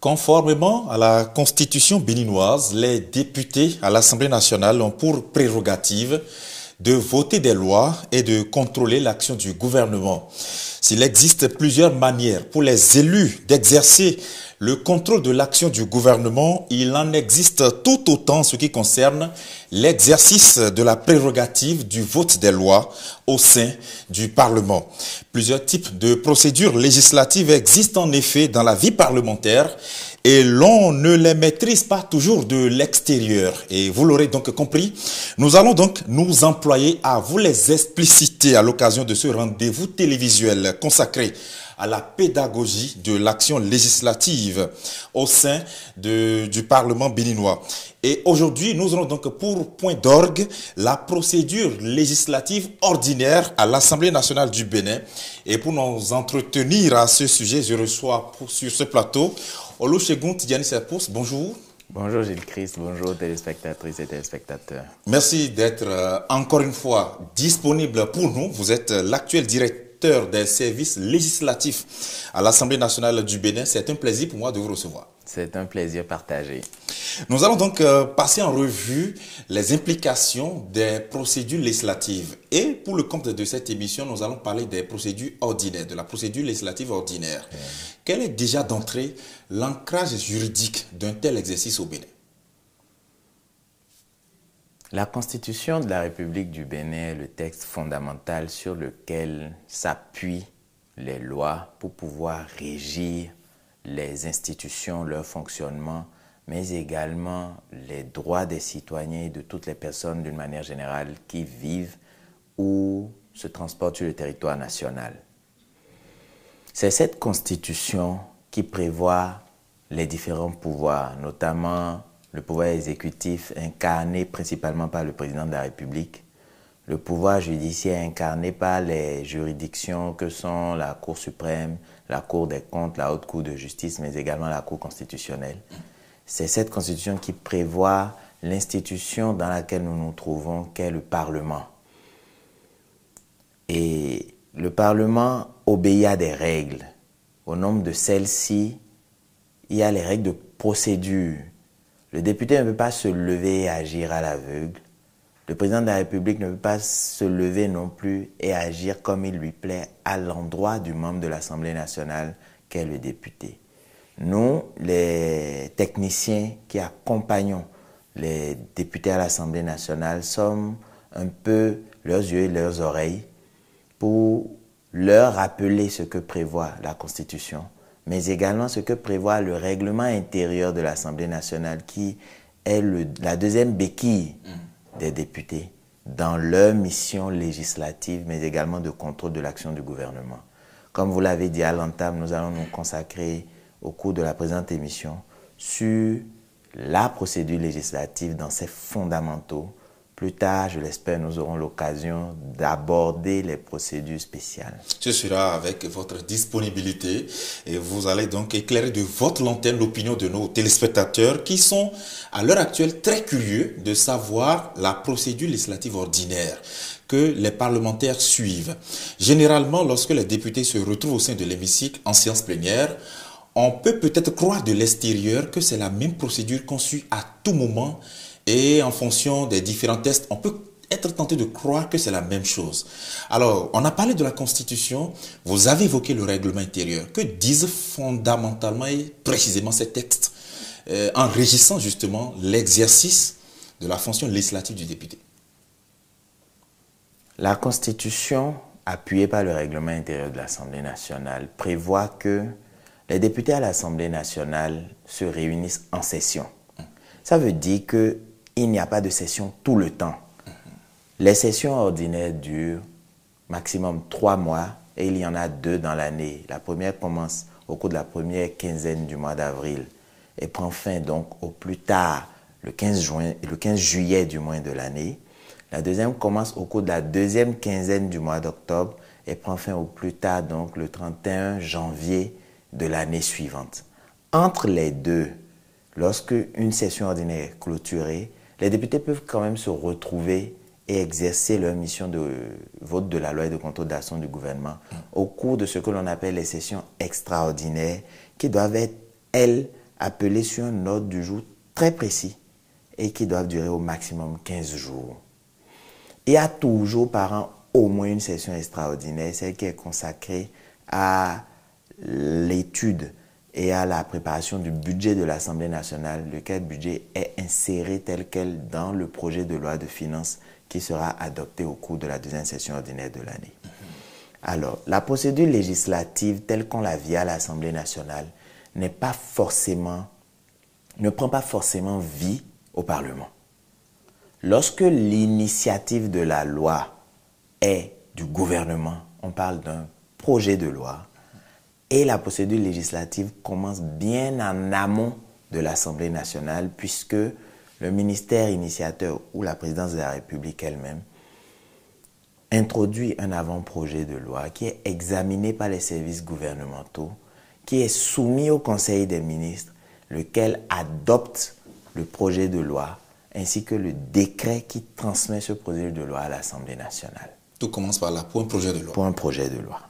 Conformément à la constitution béninoise, les députés à l'Assemblée nationale ont pour prérogative de voter des lois et de contrôler l'action du gouvernement. S'il existe plusieurs manières pour les élus d'exercer le contrôle de l'action du gouvernement, il en existe tout autant en ce qui concerne l'exercice de la prérogative du vote des lois au sein du Parlement. Plusieurs types de procédures législatives existent en effet dans la vie parlementaire et l'on ne les maîtrise pas toujours de l'extérieur. Et vous l'aurez donc compris, nous allons donc nous employer à vous les expliciter à l'occasion de ce rendez-vous télévisuel consacré à la pédagogie de l'action législative au sein du Parlement béninois. Et aujourd'hui, nous aurons donc pour point d'orgue la procédure législative ordinaire à l'Assemblée nationale du Bénin. Et pour nous entretenir à ce sujet, je reçois sur ce plateau Olusegun Tidjani Serpous. Bonjour. Bonjour Gilles Christ, bonjour téléspectatrices et téléspectateurs. Merci d'être encore une fois disponible pour nous. Vous êtes l'actuel directeur des services législatifs à l'Assemblée nationale du Bénin. C'est un plaisir pour moi de vous recevoir. C'est un plaisir partagé. Nous allons donc passer en revue les implications des procédures législatives. Et pour le compte de cette émission, nous allons parler des procédures ordinaires, de la procédure législative ordinaire. Quel est déjà d'entrée l'ancrage juridique d'un tel exercice au Bénin? La Constitution de la République du Bénin est le texte fondamental sur lequel s'appuient les lois pour pouvoir régir les institutions, leur fonctionnement, mais également les droits des citoyens et de toutes les personnes d'une manière générale qui vivent ou se transportent sur le territoire national. C'est cette Constitution qui prévoit les différents pouvoirs, notamment le pouvoir exécutif incarné principalement par le président de la République, le pouvoir judiciaire incarné par les juridictions que sont la Cour suprême, la Cour des comptes, la Haute Cour de justice, mais également la Cour constitutionnelle. C'est cette Constitution qui prévoit l'institution dans laquelle nous nous trouvons, qu'est le Parlement. Et le Parlement obéit à des règles. Au nombre de celles-ci, il y a les règles de procédure. Le député ne peut pas se lever et agir à l'aveugle. Le président de la République ne peut pas se lever non plus et agir comme il lui plaît à l'endroit du membre de l'Assemblée nationale qu'est le député. Nous, les techniciens qui accompagnons les députés à l'Assemblée nationale, sommes un peu leurs yeux et leurs oreilles pour leur rappeler ce que prévoit la Constitution, mais également ce que prévoit le règlement intérieur de l'Assemblée nationale, qui est la deuxième béquille des députés dans leur mission législative, mais également de contrôle de l'action du gouvernement. Comme vous l'avez dit à l'entame, nous allons nous consacrer au cours de la présente émission sur la procédure législative dans ses fondamentaux. Plus tard, je l'espère, nous aurons l'occasion d'aborder les procédures spéciales. Ce sera avec votre disponibilité et vous allez donc éclairer de votre lanterne l'opinion de nos téléspectateurs qui sont à l'heure actuelle très curieux de savoir la procédure législative ordinaire que les parlementaires suivent. Généralement, lorsque les députés se retrouvent au sein de l'hémicycle en séance plénière, on peut peut-être croire de l'extérieur que c'est la même procédure qu'on suit à tout moment. Et en fonction des différents tests, on peut être tenté de croire que c'est la même chose. Alors, on a parlé de la Constitution, vous avez évoqué le règlement intérieur. Que disent fondamentalement et précisément ces textes en régissant justement l'exercice de la fonction législative du député? La Constitution, appuyée par le règlement intérieur de l'Assemblée nationale, prévoit que les députés à l'Assemblée nationale se réunissent en session. Ça veut dire qu'il n'y a pas de session tout le temps. Les sessions ordinaires durent maximum 3 mois et il y en a 2 dans l'année. La première commence au cours de la première quinzaine du mois d'avril et prend fin donc au plus tard le 15 juillet du mois de l'année. La deuxième commence au cours de la deuxième quinzaine du mois d'octobre et prend fin au plus tard donc le 31 janvier de l'année suivante. Entre les deux, lorsque une session ordinaire est clôturée, les députés peuvent quand même se retrouver et exercer leur mission de vote de la loi et de contrôle d'action du gouvernement au cours de ce que l'on appelle les sessions extraordinaires qui doivent être, elles, appelés sur un ordre du jour très précis et qui doivent durer au maximum 15 jours. Il y a toujours par an au moins une session extraordinaire, celle qui est consacrée à l'étude et à la préparation du budget de l'Assemblée nationale, lequel budget est inséré tel quel dans le projet de loi de finances qui sera adopté au cours de la deuxième session ordinaire de l'année. Alors, la procédure législative telle qu'on la vit à l'Assemblée nationale ne prend pas forcément vie au Parlement. Lorsque l'initiative de la loi est du gouvernement, on parle d'un projet de loi, et la procédure législative commence bien en amont de l'Assemblée nationale, puisque le ministère initiateur ou la présidence de la République elle-même introduit un avant-projet de loi qui est examiné par les services gouvernementaux, qui est soumis au Conseil des ministres, lequel adopte le projet de loi, ainsi que le décret qui transmet ce projet de loi à l'Assemblée nationale. Tout commence par là, pour un projet de loi. Pour un projet de loi.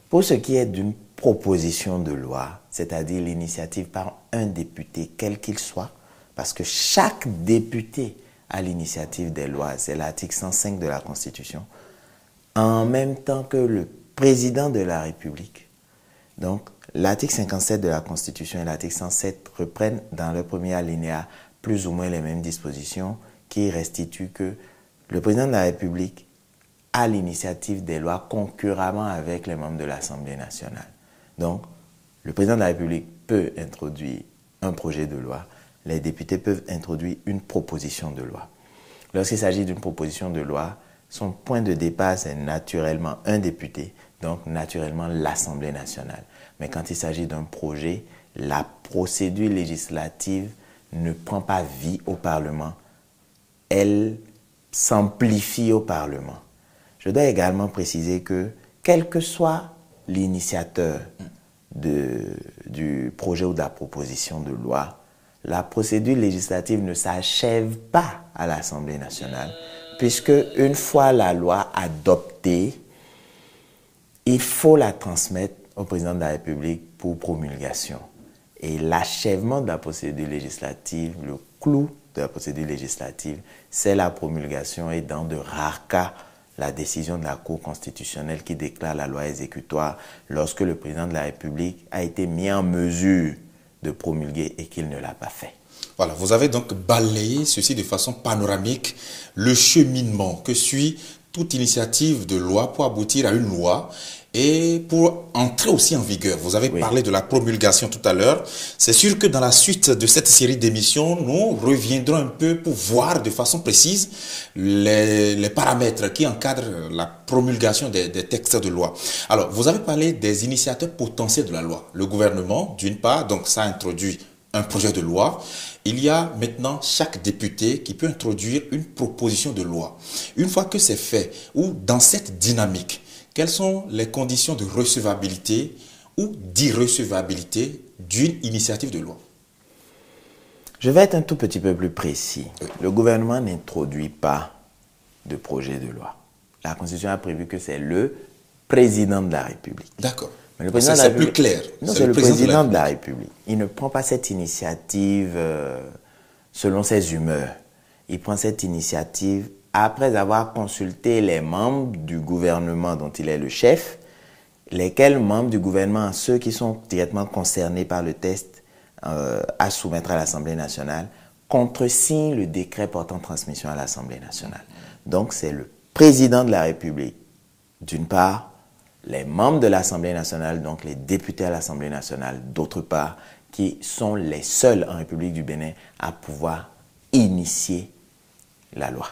Pour ce qui est d'une proposition de loi, c'est-à-dire l'initiative par un député, quel qu'il soit, parce que chaque député a l'initiative des lois, c'est l'article 105 de la Constitution, en même temps que le président de la République. Donc, l'article 57 de la Constitution et l'article 107 reprennent dans le premier alinéa plus ou moins les mêmes dispositions qui restituent que le président de la République a l'initiative des lois concurremment avec les membres de l'Assemblée nationale. Donc, le président de la République peut introduire un projet de loi, les députés peuvent introduire une proposition de loi. Lorsqu'il s'agit d'une proposition de loi, son point de départ, c'est naturellement un député, donc naturellement l'Assemblée nationale. Mais quand il s'agit d'un projet, la procédure législative ne prend pas vie au Parlement, elle s'amplifie au Parlement. Je dois également préciser que, quel que soit l'initiateur du projet ou de la proposition de loi, la procédure législative ne s'achève pas à l'Assemblée nationale, puisque une fois la loi adoptée, il faut la transmettre au président de la République pour promulgation. Et l'achèvement de la procédure législative, le clou de la procédure législative, c'est la promulgation et dans de rares cas, la décision de la Cour constitutionnelle qui déclare la loi exécutoire lorsque le président de la République a été mis en mesure de promulguer et qu'il ne l'a pas fait. Voilà, vous avez donc balayé ceci de façon panoramique, le cheminement que suit toute initiative de loi pour aboutir à une loi et pour entrer aussi en vigueur. Vous avez parlé de la promulgation tout à l'heure. C'est sûr que dans la suite de cette série d'émissions, nous reviendrons un peu pour voir de façon précise les paramètres qui encadrent la promulgation des textes de loi. Alors, vous avez parlé des initiateurs potentiels de la loi. Le gouvernement, d'une part, donc ça introduit un projet de loi. Il y a maintenant chaque député qui peut introduire une proposition de loi. Une fois que c'est fait, ou dans cette dynamique, quelles sont les conditions de recevabilité ou d'irrecevabilité d'une initiative de loi? Je vais être un tout petit peu plus précis. Le gouvernement n'introduit pas de projet de loi. La Constitution a prévu que c'est le président de la République. D'accord. C'est plus clair. Non, c'est le président de la République. Il ne prend pas cette initiative selon ses humeurs. Il prend cette initiative après avoir consulté les membres du gouvernement dont il est le chef, lesquels membres du gouvernement, ceux qui sont directement concernés par le test à soumettre à l'Assemblée nationale, contresignent le décret portant transmission à l'Assemblée nationale. Donc c'est le président de la République, d'une part, les membres de l'Assemblée nationale, donc les députés à l'Assemblée nationale, d'autre part, qui sont les seuls en République du Bénin à pouvoir initier la loi.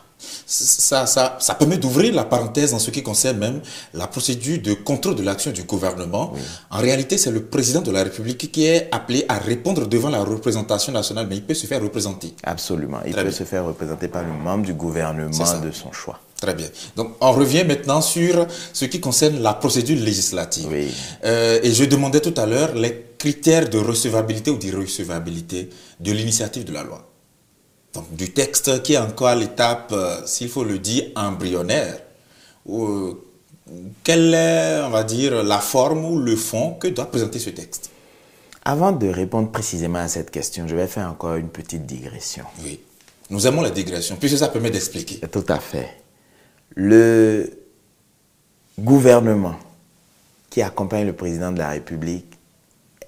Ça permet d'ouvrir la parenthèse en ce qui concerne même la procédure de contrôle de l'action du gouvernement. Oui. En réalité, c'est le président de la République qui est appelé à répondre devant la représentation nationale, mais il peut se faire représenter. Absolument. Il peut se faire représenter par le membre du gouvernement de son choix. Très bien. Donc, on revient maintenant sur ce qui concerne la procédure législative. Oui. Et je demandais tout à l'heure les critères de recevabilité ou d'irrecevabilité de l'initiative de la loi. Donc, du texte qui est encore à l'étape, s'il faut le dire, embryonnaire. Quelle est, on va dire, la forme ou le fond que doit présenter ce texte? Avant de répondre précisément à cette question, je vais faire encore une petite digression. Oui. Nous aimons la digression, puisque ça permet d'expliquer. Tout à fait. Le gouvernement qui accompagne le président de la République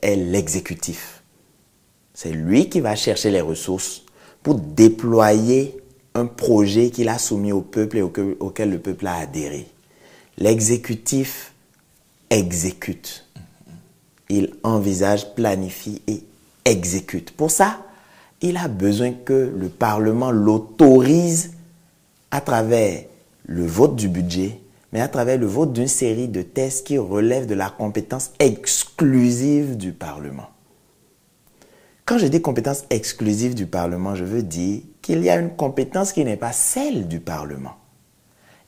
est l'exécutif. C'est lui qui va chercher les ressources pour déployer un projet qu'il a soumis au peuple et auquel le peuple a adhéré. L'exécutif exécute. Il envisage, planifie et exécute. Pour ça, il a besoin que le Parlement l'autorise à travers le vote du budget, mais à travers le vote d'une série de textes qui relèvent de la compétence exclusive du Parlement. Quand je dis compétence exclusive du Parlement, je veux dire qu'il y a une compétence qui n'est pas celle du Parlement.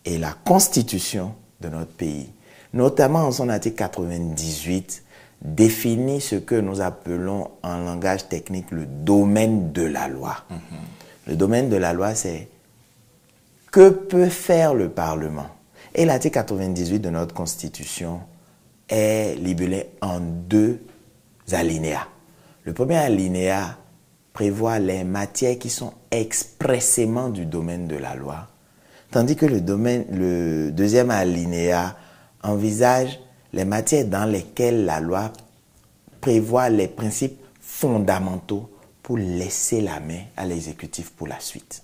Et la Constitution de notre pays, notamment en son article 98, définit ce que nous appelons en langage technique le domaine de la loi. Le domaine de la loi, c'est que peut faire le Parlement. Et l'article 98 de notre Constitution est libellé en 2 alinéas. Le premier alinéa prévoit les matières qui sont expressément du domaine de la loi, tandis que le deuxième alinéa envisage les matières dans lesquelles la loi prévoit les principes fondamentaux pour laisser la main à l'exécutif pour la suite.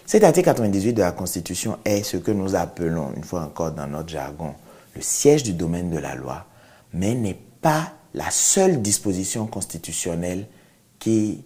Cet article 98 de la Constitution est ce que nous appelons, une fois encore dans notre jargon, le siège du domaine de la loi, mais n'est pas la seule disposition constitutionnelle qui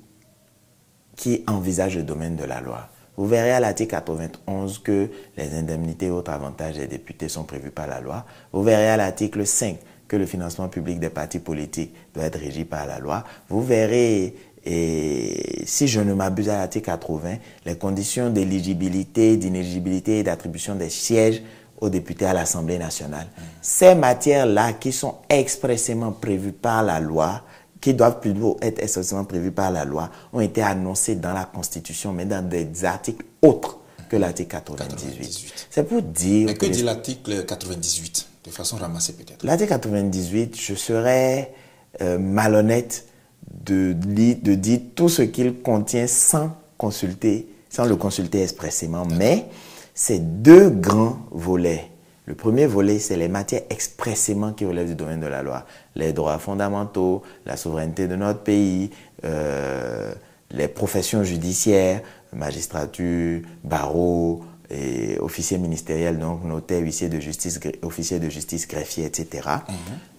envisage le domaine de la loi. Vous verrez à l'article 91 que les indemnités et autres avantages des députés sont prévus par la loi. Vous verrez à l'article 5 que le financement public des partis politiques doit être régi par la loi. Vous verrez, et si je ne m'abuse, à l'article 80, les conditions d'éligibilité, d'inéligibilité et d'attribution des sièges aux députés à l'Assemblée nationale. Ces matières-là qui sont expressément prévues par la loi, qui doivent plutôt être expressément prévues par la loi, ont été annoncées dans la Constitution, mais dans des articles autres que l'article 98. C'est pour dire... Mais que dit l'article 98, de façon ramassée peut-être? L'article 98, je serais malhonnête de dire tout ce qu'il contient sans le consulter expressément, mais c'est 2 grands volets. Le premier volet, c'est les matières expressément qui relèvent du domaine de la loi. Les droits fondamentaux, la souveraineté de notre pays, les professions judiciaires, magistrature, barreau, et officiers ministériels, donc notaires, huissiers de justice, officiers de justice, greffiers, etc.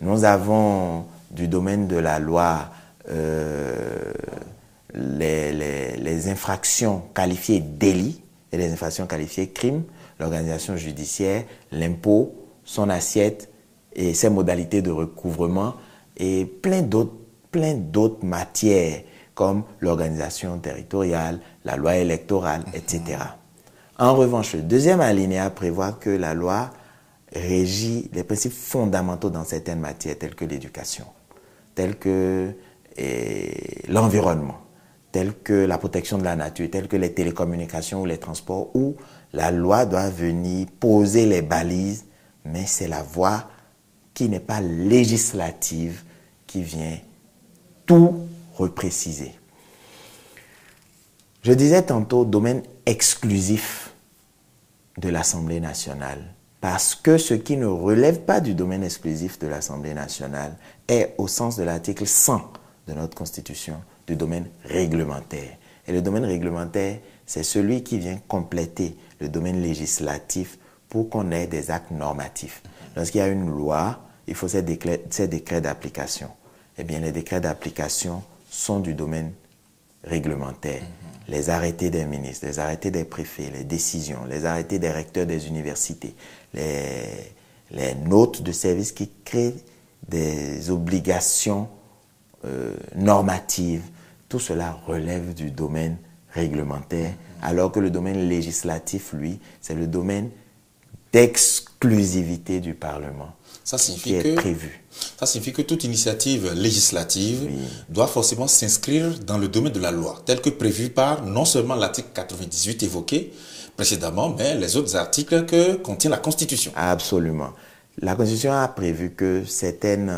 Nous avons du domaine de la loi les infractions qualifiées délits et les infractions qualifiées crimes, l'organisation judiciaire, l'impôt, son assiette et ses modalités de recouvrement et plein d'autres matières comme l'organisation territoriale, la loi électorale, etc. En revanche, le deuxième alinéa prévoit que la loi régit les principes fondamentaux dans certaines matières telles que l'éducation, telles que l'environnement, telles que la protection de la nature, telles que les télécommunications ou les transports, où la loi doit venir poser les balises, mais c'est la voie qui n'est pas législative qui vient tout repréciser. Je disais tantôt domaine exclusif de l'Assemblée nationale, parce que ce qui ne relève pas du domaine exclusif de l'Assemblée nationale est, au sens de l'article 100 de notre Constitution, du domaine réglementaire. Et le domaine réglementaire, c'est celui qui vient compléter le domaine législatif pour qu'on ait des actes normatifs. Lorsqu'il y a une loi, il faut ces décrets d'application. Eh bien, les décrets d'application sont du domaine réglementaire. Les arrêtés des ministres, les arrêtés des préfets, les décisions, les arrêtés des recteurs des universités, les notes de service qui créent des obligations normatives, tout cela relève du domaine réglementaire, alors que le domaine législatif, lui, c'est le domaine d'exclusivité du Parlement qui est prévu. Ça signifie que toute initiative législative doit forcément s'inscrire dans le domaine de la loi, tel que prévu par non seulement l'article 98 évoqué précédemment, mais les autres articles que contient la Constitution. Absolument. La Constitution a prévu que certaines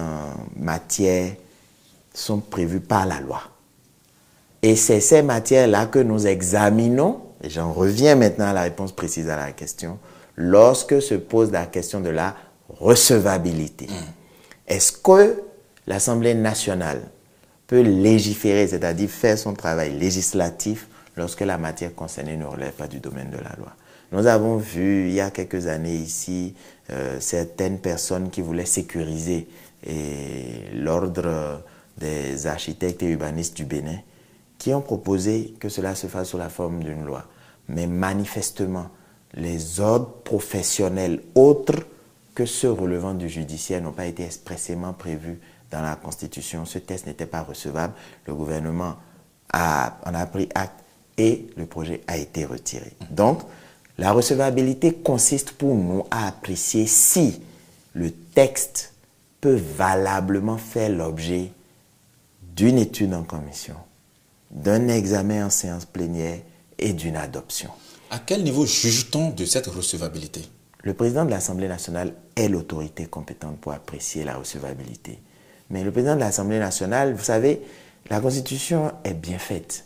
matières sont prévues par la loi. Et c'est ces matières-là que nous examinons, et j'en reviens maintenant à la réponse précise à la question, lorsque se pose la question de la recevabilité. Est-ce que l'Assemblée nationale peut légiférer, c'est-à-dire faire son travail législatif lorsque la matière concernée ne relève pas du domaine de la loi? Nous avons vu il y a quelques années ici certaines personnes qui voulaient sécuriser l'ordre des architectes et urbanistes du Bénin qui ont proposé que cela se fasse sous la forme d'une loi. Mais manifestement, les ordres professionnels autres que ceux relevant du judiciaire n'ont pas été expressément prévus dans la Constitution. Ce texte n'était pas recevable. Le gouvernement en a pris acte et le projet a été retiré. Donc, la recevabilité consiste pour nous à apprécier si le texte peut valablement faire l'objet d'une étude en commission, d'un examen en séance plénière et d'une adoption. À quel niveau juge-t-on de cette recevabilité? Le président de l'Assemblée nationale est l'autorité compétente pour apprécier la recevabilité. Mais le président de l'Assemblée nationale, vous savez, la Constitution est bien faite.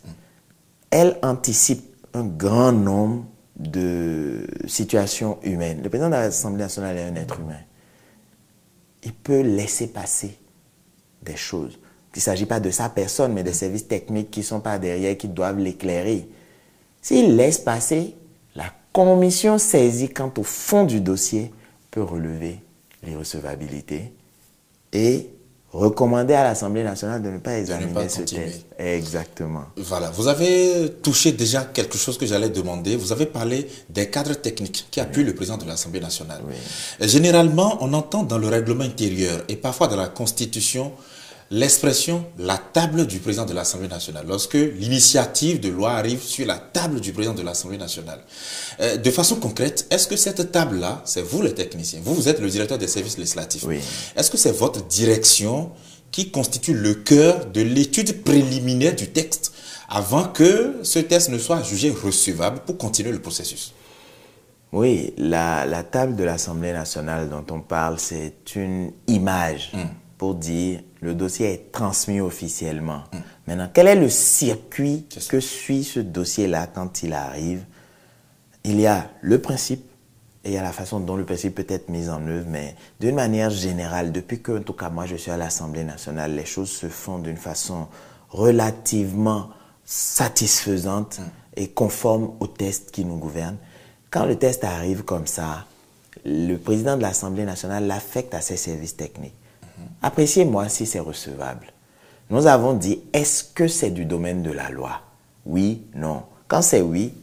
Elle anticipe un grand nombre de situations humaines. Le président de l'Assemblée nationale est un être humain. Il peut laisser passer des choses. Il ne s'agit pas de sa personne, mais des services techniques qui sont par derrière, qui doivent l'éclairer. S'il laisse passer, la commission saisie quant au fond du dossier peut relever l'irrecevabilité et recommander à l'Assemblée nationale de ne pas examiner ce texte. Exactement. Voilà, vous avez touché déjà quelque chose que j'allais demander. Vous avez parlé des cadres techniques qui appuient le président de l'Assemblée nationale. Oui. Généralement, on entend dans le règlement intérieur et parfois dans la Constitution l'expression « la table du président de l'Assemblée nationale » lorsque l'initiative de loi arrive sur la table du président de l'Assemblée nationale. De façon concrète, est-ce que cette table-là, c'est vous les techniciens, vous êtes le directeur des services législatifs, oui. Est-ce que c'est votre direction qui constitue le cœur de l'étude préliminaire du texte avant que ce texte ne soit jugé recevable pour continuer le processus? Oui, la table de l'Assemblée nationale dont on parle, c'est une image pour dire le dossier est transmis officiellement. Maintenant, quel est le circuit que suit ce dossier-là quand il arrive? Il y a le principe et il y a la façon dont le principe peut être mis en œuvre, mais d'une manière générale, depuis que, en tout cas, moi, je suis à l'Assemblée nationale, les choses se font d'une façon relativement satisfaisante et conforme au texte qui nous gouverne. Quand le texte arrive comme ça, le président de l'Assemblée nationale l'affecte à ses services techniques. Appréciez-moi si c'est recevable. Nous avons dit, est-ce que c'est du domaine de la loi? Oui, non. Quand c'est oui,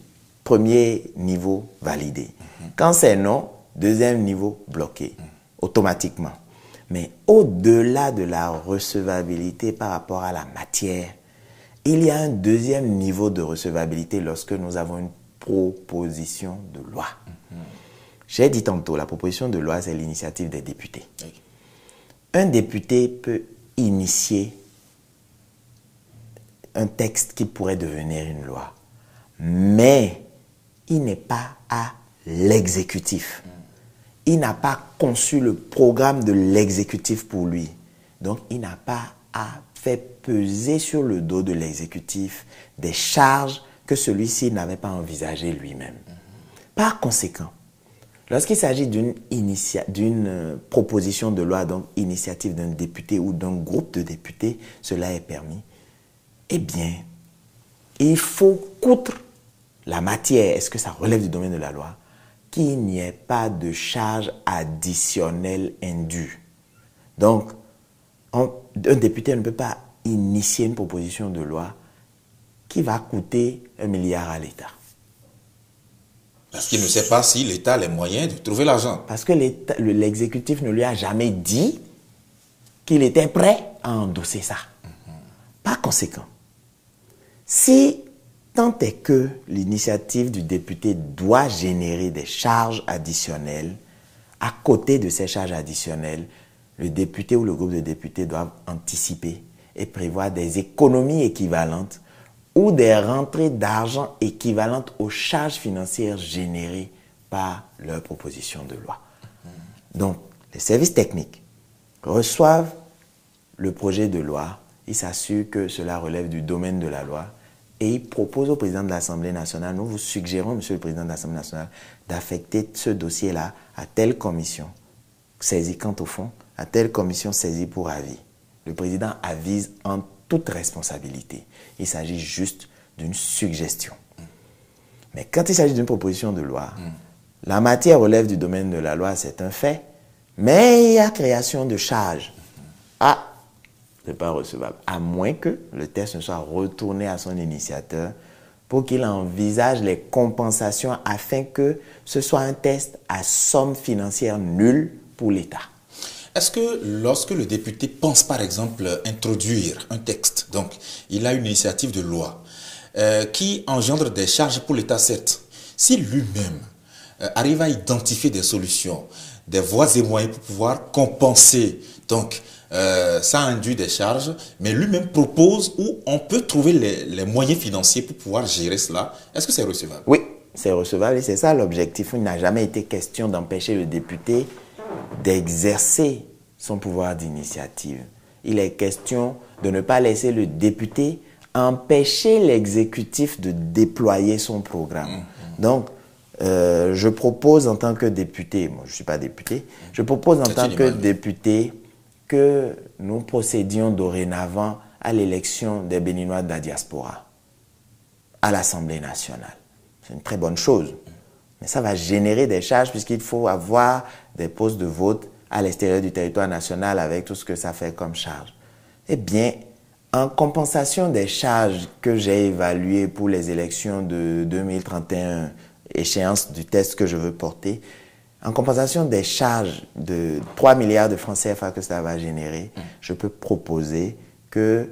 premier niveau validé. Quand c'est non, deuxième niveau bloqué, automatiquement. Mais au-delà de la recevabilité par rapport à la matière, il y a un deuxième niveau de recevabilité lorsque nous avons une proposition de loi. J'ai dit tantôt, la proposition de loi, c'est l'initiative des députés. Un député peut initier un texte qui pourrait devenir une loi, mais il n'est pas à l'exécutif. Il n'a pas conçu le programme de l'exécutif pour lui. Donc, il n'a pas à faire peser sur le dos de l'exécutif des charges que celui-ci n'avait pas envisagées lui-même. Par conséquent, lorsqu'il s'agit d'une proposition de loi, donc initiative d'un député ou d'un groupe de députés, cela est permis. Eh bien, il faut, outre la matière, est-ce que ça relève du domaine de la loi, qu'il n'y ait pas de charge additionnelle indue. Donc, un député ne peut pas initier une proposition de loi qui va coûter 1 milliard à l'État. Parce qu'il ne sait pas si l'État a les moyens de trouver l'argent. Parce que l'exécutif ne lui a jamais dit qu'il était prêt à endosser ça. Par conséquent, si tant est que l'initiative du député doit générer des charges additionnelles, à côté de ces charges additionnelles, le député ou le groupe de députés doivent anticiper et prévoir des économies équivalentes ou des rentrées d'argent équivalentes aux charges financières générées par leur proposition de loi. Donc, les services techniques reçoivent le projet de loi il s'assure que cela relève du domaine de la loi et il propose au président de l'Assemblée nationale, nous vous suggérons, monsieur le président de l'Assemblée nationale, d'affecter ce dossier-là à telle commission saisie quant au fond, à telle commission saisie pour avis. Le président avise en toute responsabilité. Il s'agit juste d'une suggestion. Mais quand il s'agit d'une proposition de loi, la matière relève du domaine de la loi, c'est un fait, mais il y a création de charges. Ah, ce n'est pas recevable. À moins que le texte ne soit retourné à son initiateur pour qu'il envisage les compensations afin que ce soit un test à somme financière nulle pour l'État. Est-ce que lorsque le député pense par exemple introduire un texte, donc il a une initiative de loi qui engendre des charges pour l'État, certes, si lui-même arrive à identifier des solutions, des voies et moyens pour pouvoir compenser, donc ça induit des charges, mais lui-même propose où on peut trouver les moyens financiers pour pouvoir gérer cela, est-ce que c'est recevable? Oui, c'est recevable et c'est ça l'objectif. Il n'a jamais été question d'empêcher le député d'exercer son pouvoir d'initiative. Il est question de ne pas laisser le député empêcher l'exécutif de déployer son programme. Donc, je propose en tant que député, moi je ne suis pas député, je propose en tant que député que nous procédions dorénavant à l'élection des Béninois de la diaspora à l'Assemblée nationale. C'est une très bonne chose. Mais ça va générer des charges puisqu'il faut avoir des postes de vote à l'extérieur du territoire national avec tout ce que ça fait comme charge. Eh bien, en compensation des charges que j'ai évaluées pour les élections de 2031, échéance du test que je veux porter, en compensation des charges de 3 milliards de francs CFA que ça va générer, je peux proposer que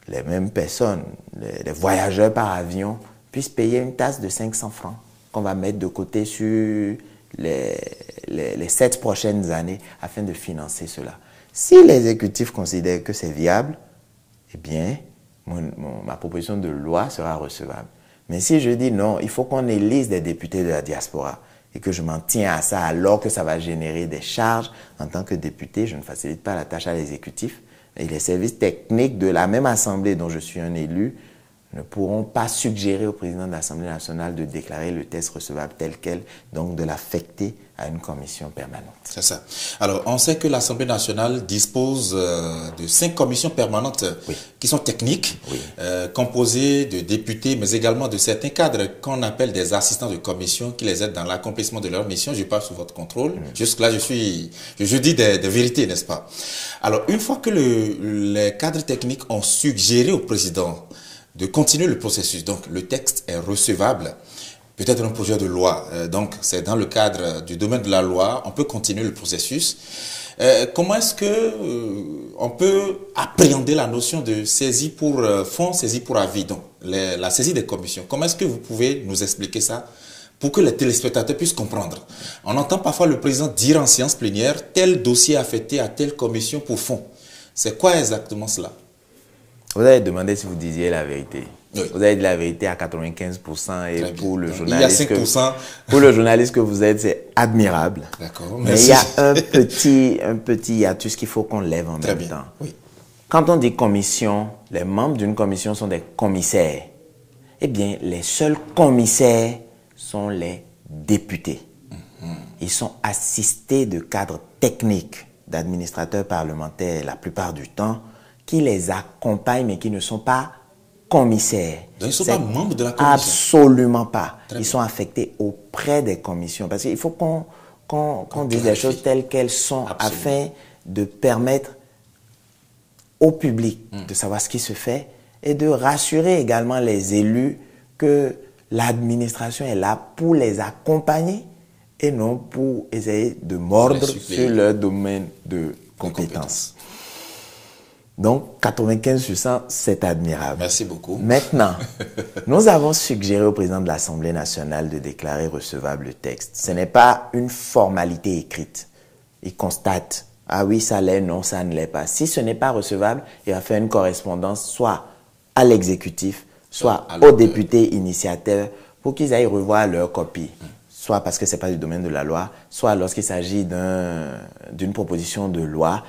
les mêmes personnes, les voyageurs par avion, puissent payer une taxe de 500 francs qu'on va mettre de côté sur les 7 prochaines années afin de financer cela. Si l'exécutif considère que c'est viable, eh bien, ma proposition de loi sera recevable. Mais si je dis non, il faut qu'on élise des députés de la diaspora et que je m'en tiens à ça alors que ça va générer des charges, en tant que député, je ne facilite pas la tâche à l'exécutif. Et les services techniques de la même assemblée dont je suis un élu ne pourront pas suggérer au président de l'Assemblée nationale de déclarer le test recevable tel quel, donc de l'affecter à une commission permanente. C'est ça. Alors, on sait que l'Assemblée nationale dispose de 5 commissions permanentes qui sont techniques, composées de députés, mais également de certains cadres qu'on appelle des assistants de commission qui les aident dans l'accomplissement de leur mission. Je parle sous votre contrôle. Jusque-là, je dis des vérités, n'est-ce pas? Alors, une fois que les cadres techniques ont suggéré au président de continuer le processus, donc le texte est recevable, peut-être un projet de loi, donc c'est dans le cadre du domaine de la loi, on peut continuer le processus. Comment est-ce que on peut appréhender la notion de saisie pour fonds, saisie pour avis, donc la saisie des commissions? Comment est-ce que vous pouvez nous expliquer ça pour que les téléspectateurs puissent comprendre? On entend parfois le président dire en séance plénière tel dossier affecté à telle commission pour fonds. C'est quoi exactement cela? Vous avez demandé si vous disiez la vérité. Oui. Vous avez dit la vérité à 95% et pour le journaliste, il y a 5%. Pour le journaliste que vous êtes, c'est admirable. D'accord. Mais il y a un petit hiatus qu'il faut qu'on lève en même temps. Oui. Quand on dit commission, les membres d'une commission sont des commissaires. Eh bien, les seuls commissaires sont les députés. Ils sont assistés de cadres techniques, d'administrateurs parlementaires la plupart du temps, qui les accompagnent mais qui ne sont pas commissaires. Donc ils ne sont pas membres de la commission? Absolument pas. Ils sont affectés auprès des commissions. Parce qu'il faut qu'on dise les choses telles qu'elles sont afin de permettre au public de savoir ce qui se fait et de rassurer également les élus que l'administration est là pour les accompagner et non pour essayer de mordre sur leur domaine de compétences. Donc, 95%, c'est admirable. Merci beaucoup. Maintenant, nous avons suggéré au président de l'Assemblée nationale de déclarer recevable le texte. Ce n'est pas une formalité écrite. Il constate, ah oui, ça l'est, non, ça ne l'est pas. Si ce n'est pas recevable, il va faire une correspondance soit à l'exécutif, soit aux députés initiateurs pour qu'ils aillent revoir leur copie. Soit parce que ce n'est pas du domaine de la loi, soit lorsqu'il s'agit d'une proposition de loi,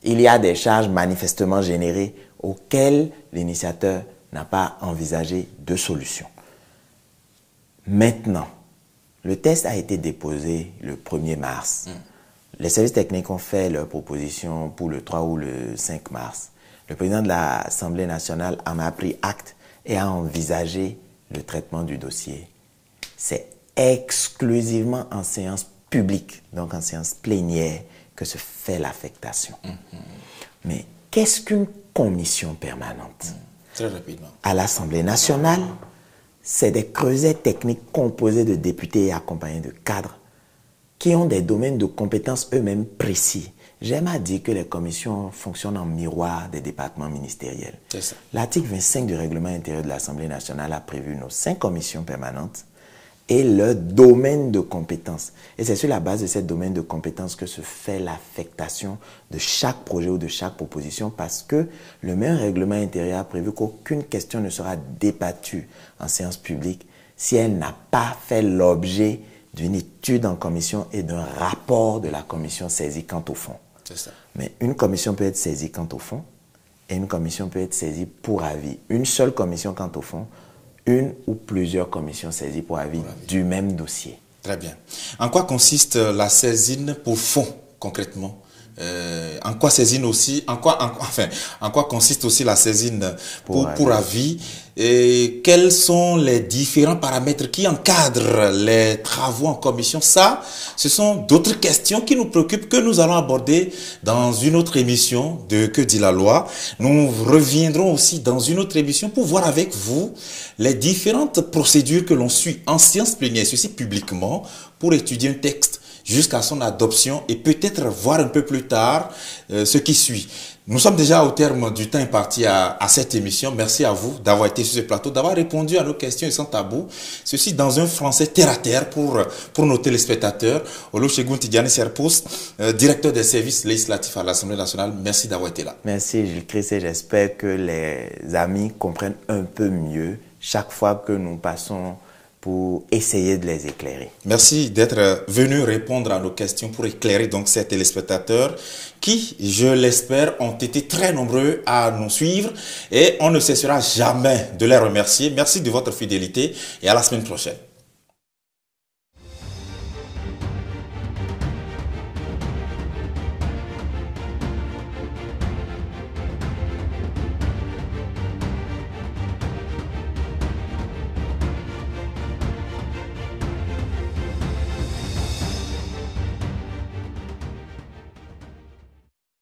il y a des charges manifestement générées auxquelles l'initiateur n'a pas envisagé de solution. Maintenant, le test a été déposé le 1er mars. Les services techniques ont fait leur proposition pour le 3 ou le 5 mars. Le président de l'Assemblée nationale en a pris acte et a envisagé le traitement du dossier. C'est exclusivement en séance publique, donc en séance plénière, que se fait l'affectation. Mais qu'est-ce qu'une commission permanente? Très rapidement. À l'Assemblée nationale, c'est des creusets techniques composés de députés et accompagnés de cadres qui ont des domaines de compétences eux-mêmes précis. J'aime à dire que les commissions fonctionnent en miroir des départements ministériels. L'article 25 du règlement intérieur de l'Assemblée nationale a prévu nos 5 commissions permanentes et leur domaine de compétences. Et c'est sur la base de ce domaine de compétences que se fait l'affectation de chaque projet ou de chaque proposition, parce que le même règlement intérieur a prévu qu'aucune question ne sera débattue en séance publique si elle n'a pas fait l'objet d'une étude en commission et d'un rapport de la commission saisie quant au fond. C'est ça. Mais une commission peut être saisie quant au fond et une commission peut être saisie pour avis. Une seule commission quant au fond, une ou plusieurs commissions saisies pour avis du même dossier. Très bien. En quoi consiste la saisine pour fond, concrètement? En quoi saisine aussi, en quoi consiste aussi la saisine pour avis, et quels sont les différents paramètres qui encadrent les travaux en commission? Ça, ce sont d'autres questions qui nous préoccupent, que nous allons aborder dans une autre émission de Que dit la loi. Nous reviendrons aussi dans une autre émission pour voir avec vous les différentes procédures que l'on suit en séance plénière, ceci publiquement, pour étudier un texte jusqu'à son adoption et peut-être voir un peu plus tard ce qui suit. Nous sommes déjà au terme du temps imparti à cette émission. Merci à vous d'avoir été sur ce plateau, d'avoir répondu à nos questions et sans tabou. Ceci dans un français terre à terre pour nos téléspectateurs. Olusegun Tidjani Serpos, directeur des services législatifs à l'Assemblée nationale. Merci d'avoir été là. Merci Gilles Christ, et j'espère que les amis comprennent un peu mieux chaque fois que nous passons pour essayer de les éclairer. Merci d'être venu répondre à nos questions pour éclairer donc ces téléspectateurs qui, je l'espère, ont été très nombreux à nous suivre, et on ne cessera jamais de les remercier. Merci de votre fidélité et à la semaine prochaine.